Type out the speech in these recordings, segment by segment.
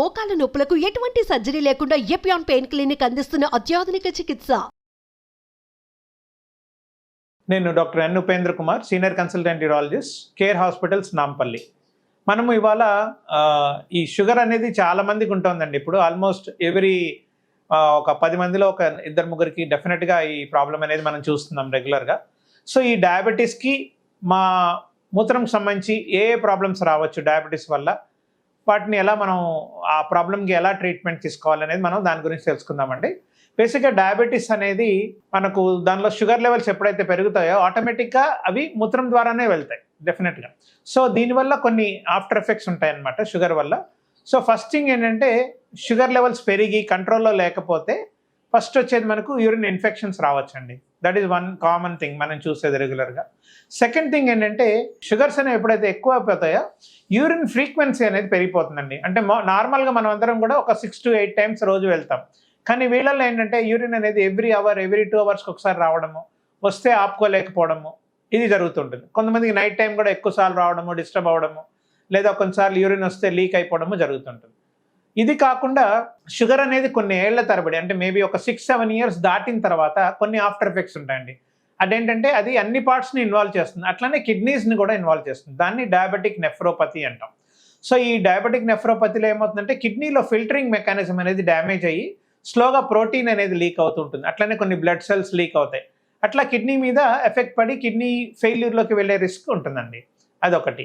మోకాల నొప్పులకు ఎటువంటి సర్జరీ లేకుండా ఎపియాన్ పెయిన్ క్లినిక్ అందిస్తున్న అత్యాధునిక చికిత్స. నేను doctor N Upendra Kumar, senior consultant urologist, care hospitals, Nampally. మనము ఇవాళ ఈ షుగర్ అనేది చాలా మందికి ఉంటుందండి. ఇప్పుడు ఆల్మోస్ట్ ఎవ్రీ ఒక 10 మందిలో ఒక 2-3కి డెఫినెట్గా ఈ ప్రాబ్లం అనేది మనం చూస్తున్నాం రెగ్యులర్గా. సో ఈ డయాబెటీస్కి మా మూత్రంకి సంబంధించి ఏ ప్రాబ్లమ్స్ రావచ్చు డయాబెటీస్ వల్ల, వాటిని ఎలా మనం ఆ ప్రాబ్లంకి ఎలా ట్రీట్మెంట్ తీసుకోవాలనేది మనం దాని గురించి తెలుసుకుందామండి. బేసిక్గా డయాబెటీస్ అనేది మనకు దానిలో షుగర్ లెవెల్స్ ఎప్పుడైతే పెరుగుతాయో ఆటోమేటిక్గా అవి మూత్రం ద్వారానే వెళ్తాయి డెఫినెట్గా. సో దీనివల్ల కొన్ని ఆఫ్టర్ ఎఫెక్ట్స్ ఉంటాయి అన్నమాట షుగర్ వల్ల. సో ఫస్ట్ థింగ్ ఏంటంటే షుగర్ లెవెల్స్ పెరిగి కంట్రోల్లో లేకపోతే ఫస్ట్ వచ్చేది మనకు యూరిన్ ఇన్ఫెక్షన్స్ రావచ్చండి. That is one common thing మనం చూసేది రెగ్యులర్గా. సెకండ్ థింగ్ ఏంటంటే షుగర్స్ అనేవి ఎప్పుడైతే ఎక్కువ అయిపోతాయో యూరిన్ ఫ్రీక్వెన్సీ అనేది పెరిగిపోతుందండి. అంటే నార్మల్గా మనం అందరం కూడా ఒక 6 to 8 టైమ్స్ రోజు వెళ్తాం. కానీ వీళ్ళల్లో ఏంటంటే యూరిన్ అనేది ఎవ్రీ 2 అవర్స్కి ఒకసారి రావడము, వస్తే ఆపుకోలేకపోవడము, ఇది జరుగుతుంటుంది. కొంతమందికి నైట్ టైం కూడా ఎక్కువసార్లు రావడము, డిస్టర్బ్ అవ్వడము, లేదా కొన్నిసార్లు యూరిన్ వస్తే లీక్ అయిపోవడము జరుగుతుంటుంది. ఇది కాకుండా షుగర్ అనేది కొన్ని ఏళ్ల తరబడి, అంటే మేబీ ఒక 6-7 ఇయర్స్ దాటిన తర్వాత కొన్ని ఆఫ్టర్ ఎఫెక్ట్స్ ఉంటాయండి. అదేంటంటే అది అన్ని పార్ట్స్ని ఇన్వాల్వ్ చేస్తుంది, అట్లనే కిడ్నీస్ని కూడా ఇన్వాల్వ్ చేస్తుంది. దాన్ని డయాబెటిక్ నెఫ్రోపతి అంటాం. సో ఈ డయాబెటిక్ నెఫ్రోపతిలో ఏమవుతుందంటే కిడ్నీలో ఫిల్టరింగ్ మెకానిజం అనేది డ్యామేజ్ అయ్యి స్లోగా ప్రోటీన్ అనేది లీక్ అవుతుంటుంది. అట్లనే కొన్ని బ్లడ్ సెల్స్ లీక్ అవుతాయి. అట్లా కిడ్నీ మీద ఎఫెక్ట్ పడి కిడ్నీ ఫెయిల్యూర్లోకి వెళ్ళే రిస్క్ ఉంటుందండి. అదొకటి.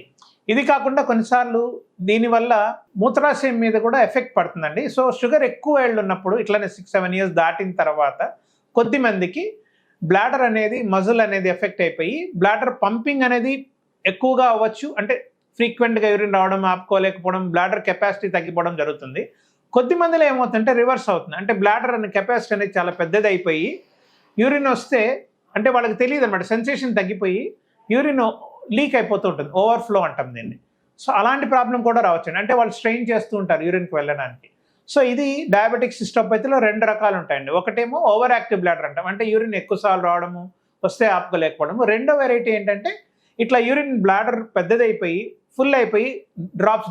ఇది కాకుండా కొన్నిసార్లు దీనివల్ల మూత్రాశయం మీద కూడా ఎఫెక్ట్ పడుతుందండి. సో షుగర్ ఎక్కువ ఏళ్ళు ఉన్నప్పుడు ఇట్లనే 6-7 ఇయర్స్ దాటిన తర్వాత కొద్దిమందికి బ్లాడర్ అనేది మజిల్ అనేది ఎఫెక్ట్ అయిపోయి బ్లాడర్ పంపింగ్ అనేది ఎక్కువగా అవ్వచ్చు. అంటే ఫ్రీక్వెంట్గా యూరిన్ రావడం, ఆపుకోలేకపోవడం, బ్లాడర్ కెపాసిటీ తగ్గిపోవడం జరుగుతుంది. కొద్దిమందిలో ఏమవుతుందంటే రివర్స్ అవుతుంది. అంటే బ్లాడర్ అనే కెపాసిటీ అనేది చాలా పెద్దది అయిపోయి యూరిన్ వస్తే అంటే వాళ్ళకి తెలియదు అనమాట, సెన్సేషన్ తగ్గిపోయి యూరిన్ లీక్ అయిపోతూ ఉంటుంది, ఓవర్ఫ్లో అంటాం దీన్ని. సో అలాంటి ప్రాబ్లం కూడా రావచ్చండి. అంటే వాళ్ళు స్ట్రెయిన్ చేస్తూ ఉంటారు యూరిన్కి వెళ్ళడానికి. సో ఇది డయాబెటిక్ సిస్టోపతిలో 2 రకాలు ఉంటాయండి. ఒకటేమో ఓవర్ యాక్టివ్ బ్లాడర్ అంటాం, అంటే యూరిన్ ఎక్కువసార్లు రావడము, వస్తే ఆపుకోలేకపోవడము. రెండో వెరైటీ ఏంటంటే ఇట్లా యూరిన్ బ్లాడర్ పెద్దదైపోయి ఫుల్ అయిపోయి డ్రాప్స్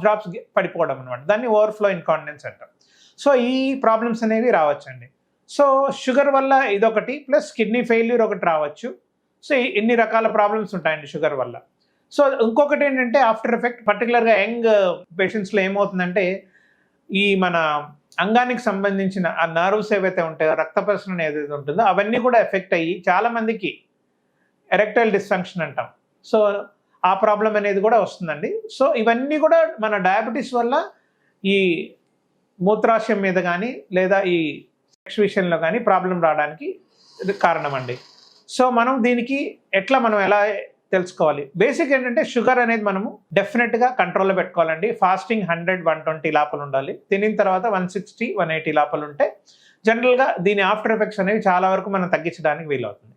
పడిపోవడం అనమాట. దాన్ని ఓవర్ఫ్లో ఇన్కాంటినెన్స్ అంటాం. సో ఈ ప్రాబ్లమ్స్ అనేవి రావచ్చండి. సో షుగర్ వల్ల ఇదొకటి, ప్లస్ కిడ్నీ ఫెయిల్యూర్ ఒకటి రావచ్చు. సో ఇన్ని రకాల ప్రాబ్లమ్స్ ఉంటాయండి షుగర్ వల్ల. సో ఇంకొకటి ఏంటంటే ఆఫ్టర్ ఎఫెక్ట్, పర్టికులర్గా యంగ్ పేషెంట్స్లో ఏమవుతుందంటే ఈ మన అంగానికి సంబంధించిన ఆ నర్వ్స్ ఏవైతే ఉంటాయో, రక్త ప్రసరణ ఏదైతే ఉంటుందో అవన్నీ కూడా ఎఫెక్ట్ అయ్యి చాలామందికి ఎరెక్టైల్ డిస్ఫంక్షన్ అంటాం. సో ఆ ప్రాబ్లం అనేది కూడా వస్తుందండి. సో ఇవన్నీ కూడా మన డయాబెటీస్ వల్ల ఈ మూత్రాశయం మీద కానీ లేదా ఈ సెక్స్ విషయంలో కానీ ప్రాబ్లం రావడానికి ఇది కారణం అండి. సో మనం దీనికి మనం ఎలా తెలుసుకోవాలి? బేసిక్ ఏంటంటే షుగర్ అనేది మనము డెఫినెట్గా కంట్రోల్లో పెట్టుకోవాలండి. ఫాస్టింగ్ 100-120 లోపల ఉండాలి. తినిన తర్వాత 160-180 లోపల ఉంటే జనరల్గా దీని ఆఫ్టర్ ఎఫెక్ట్స్ అనేవి చాలా వరకు మనం తగ్గించడానికి వీలవుతుంది.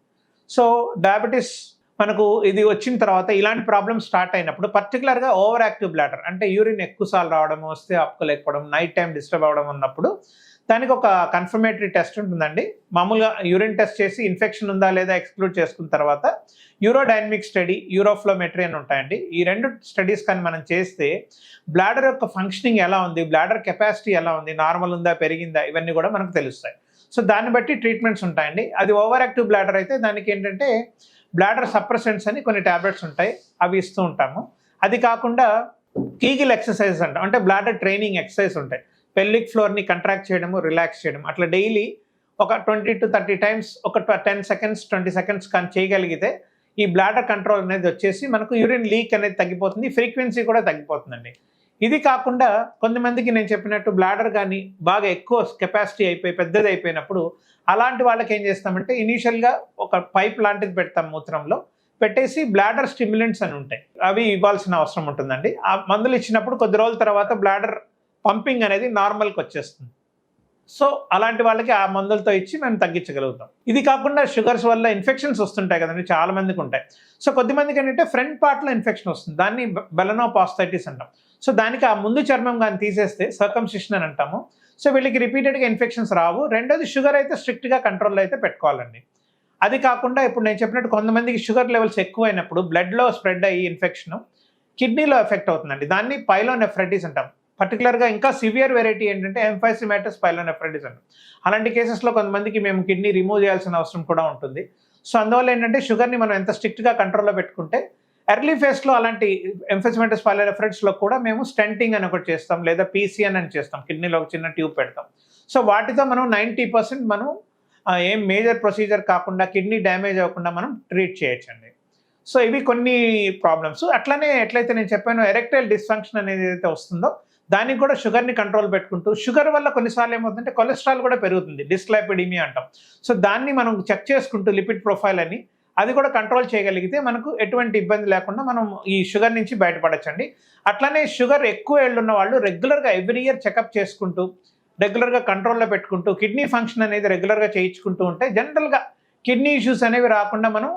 సో డయాబెటీస్ మనకు ఇది వచ్చిన తర్వాత ఇలాంటి ప్రాబ్లమ్స్ స్టార్ట్ అయినప్పుడు పర్టికులర్గా ఓవర్ యాక్టివ్ బ్లాడర్, అంటే యూరిన్ ఎక్కువసార్లు రావడం, వస్తే ఆపుకోలేకపోవడం, నైట్ టైం డిస్టర్బ్ అవ్వడం ఉన్నప్పుడు దానికి ఒక కన్ఫర్మేటరీ టెస్ట్ ఉంటుందండి. మామూలుగా యూరిన్ టెస్ట్ చేసి ఇన్ఫెక్షన్ ఉందా లేదా ఎక్స్క్లూడ్ చేసుకున్న తర్వాత యూరోడైనమిక్ స్టడీ, యూరోఫ్లోమెట్రీ అని ఉంటాయండి. ఈ 2 స్టడీస్ కానీ మనం చేస్తే బ్లాడర్ యొక్క ఫంక్షనింగ్ ఎలా ఉంది, బ్లాడర్ కెపాసిటీ ఎలా ఉంది, నార్మల్ ఉందా, పెరిగిందా, ఇవన్నీ కూడా మనకు తెలుస్తాయి. సో దాన్ని బట్టి ట్రీట్మెంట్స్ ఉంటాయండి. అది ఓవర్ యాక్టివ్ బ్లాడర్ అయితే దానికి ఏంటంటే బ్లాడర్ సప్రెసెంట్స్ అని కొన్ని టాబ్లెట్స్ ఉంటాయి, అవి ఇస్తూ ఉంటాము. అది కాకుండా కీగిల్ ఎక్సర్సైజెస్ అంటాం, అంటే బ్లాడర్ ట్రైనింగ్ ఎక్సర్సైజ్ ఉంటాయి. పెల్విక్ ఫ్లోర్ని కంట్రాక్ట్ చేయడము, రిలాక్స్ చేయడం, అట్లా డైలీ ఒక 20 to 30 టైమ్స్ ఒక 10 seconds 20 seconds కానీ చేయగలిగితే ఈ బ్లాడర్ కంట్రోల్ అనేది వచ్చేసి మనకు యూరిన్ లీక్ అనేది తగ్గిపోతుంది, ఫ్రీక్వెన్సీ కూడా తగ్గిపోతుందండి. ఇది కాకుండా కొంతమందికి నేను చెప్పినట్టు బ్లాడర్ కానీ బాగా ఎక్కువ కెపాసిటీ అయిపోయి పెద్దది అయిపోయినప్పుడు అలాంటి వాళ్ళకి ఏం చేస్తామంటే ఇనీషియల్గా ఒక పైప్ లాంటిది పెడతాం మూత్రంలో, పెట్టేసి బ్లాడర్ స్టిమ్యులెంట్స్ అని ఉంటాయి, అవి ఇవ్వాల్సిన అవసరం ఉంటుందండి. ఆ మందులు ఇచ్చినప్పుడు కొద్ది రోజుల తర్వాత బ్లాడర్ పంపింగ్ అనేది నార్మల్కి వచ్చేస్తుంది. సో అలాంటి వాళ్ళకి ఆ మందులతో ఇచ్చి మేము తగ్గించగలుగుతాం. ఇది కాకుండా షుగర్స్ వల్ల ఇన్ఫెక్షన్స్ వస్తుంటాయి కదండి, చాలా మందికి ఉంటాయి. సో కొద్దిమందికి ఏంటంటే ఫ్రంట్ పార్ట్లో ఇన్ఫెక్షన్ వస్తుంది, దాన్ని బెలనోపాస్టైటిస్ అంటాం. సో దానికి ఆ ముందు చర్మం కానీ తీసేస్తే సర్కంసిషన్ అని అంటాము. సో వీళ్ళకి రిపీటెడ్గా ఇన్ఫెక్షన్స్ రావు. రెండోది షుగర్ అయితే స్ట్రిక్ట్గా కంట్రోల్లో అయితే పెట్టుకోవాలండి. అది కాకుండా ఇప్పుడు నేను చెప్పినట్టు కొంతమందికి షుగర్ లెవెల్స్ ఎక్కువైనప్పుడు బ్లడ్లో స్ప్రెడ్ అయ్యి ఇన్ఫెక్షన్ కిడ్నీలో ఎఫెక్ట్ అవుతుందండి. దాన్ని పైలోనెఫ్రైటిస్ అంటాం. పర్టికులర్గా ఇంకా సివియర్ వెరైటీ ఏంటంటే ఎంఫైసిమాటస్ పైలోనెఫ్రైటిస్ అంటారు. అలాంటి కేసెస్లో కొంతమందికి మేము కిడ్నీ రిమూవ్ చేయాల్సిన అవసరం కూడా ఉంటుంది. సో అందువల్ల ఏంటంటే షుగర్ని మనం ఎంత స్ట్రిక్ట్గా కంట్రోల్లో పెట్టుకుంటే ఎర్లీ ఫేస్లో అలాంటి ఎంఫైసిమాటస్ పైలోనెఫ్రైటిస్లో కూడా మేము స్టెంటింగ్ అని ఒకటి చేస్తాం, లేదా పీసీఎన్ అని చేస్తాం, కిడ్నీలో ఒక చిన్న ట్యూబ్ పెడతాం. సో వాటితో మనం 90% మనం ఏం మేజర్ ప్రొసీజర్ కాకుండా కిడ్నీ డ్యామేజ్ అవ్వకుండా మనం ట్రీట్ చేయొచ్చండి. సో ఇవి కొన్ని ప్రాబ్లమ్స్. అట్లనే ఎట్లయితే నేను చెప్పానో ఎరెక్టైల్ డిస్ఫంక్షన్ అనేది ఏదైతే వస్తుందో దానికి కూడా షుగర్ని కంట్రోల్ పెట్టుకుంటూ, షుగర్ వల్ల కొన్నిసార్లు ఏమవుతుందంటే కొలెస్ట్రాల్ కూడా పెరుగుతుంది, డిస్లైపిడీమియా అంటాం. సో దాన్ని మనం చెక్ చేసుకుంటూ లిపిడ్ ప్రొఫైల్ అని అది కూడా కంట్రోల్ చేయగలిగితే మనకు ఎటువంటి ఇబ్బంది లేకుండా మనం ఈ షుగర్ నుంచి బయటపడచ్చండి. అట్లనే షుగర్ ఎక్కువ ఏళ్ళు ఉన్న వాళ్ళు రెగ్యులర్గా ఎవ్రీ ఇయర్ చెకప్ చేసుకుంటూ రెగ్యులర్గా కంట్రోల్లో పెట్టుకుంటూ కిడ్నీ ఫంక్షన్ అనేది రెగ్యులర్గా చేయించుకుంటూ ఉంటే జనరల్గా కిడ్నీ ఇష్యూస్ అనేవి రాకుండా మనం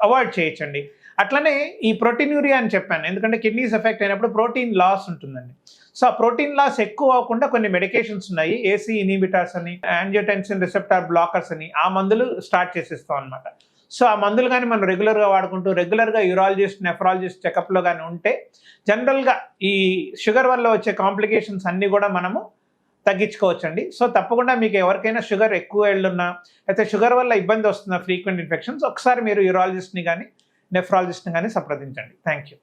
అవాయిడ్ చేయొచ్చండి. అట్లనే ఈ ప్రోటీన్యూరియా అని చెప్పాను, ఎందుకంటే కిడ్నీస్ ఎఫెక్ట్ అయినప్పుడు ప్రోటీన్ లాస్ ఉంటుందండి. సో ఆ ప్రోటీన్ లాస్ ఎక్కువ అవ్వకుండా కొన్ని మెడికేషన్స్ ఉన్నాయి, ఏసీ ఇన్హిబిటర్స్ అని, యాంజియోటెన్సిన్ రిసెప్టార్ బ్లాకర్స్ అని, ఆ మందులు స్టార్ట్ చేసేస్తాం అనమాట. సో ఆ మందులు కానీ మనం రెగ్యులర్గా వాడుకుంటూ రెగ్యులర్గా యూరాలజిస్ట్, నెఫ్రాలజిస్ట్ చెకప్లో కానీ ఉంటే జనరల్గా ఈ షుగర్ వల్ల వచ్చే కాంప్లికేషన్స్ అన్నీ కూడా మనము తగ్గించుకోవచ్చండి. సో తప్పకుండా మీకు ఎవరికైనా షుగర్ ఎక్కువ ఏళ్ళున్నా అయితే షుగర్ వల్ల ఇబ్బంది వస్తున్న ఫ్రీక్వెంట్ ఇన్ఫెక్షన్స్ ఒకసారి మీరు యూరాలజిస్ట్ని కానీ నెఫ్రాలజిస్ట్ని కానీ సంప్రదించండి. Thank you.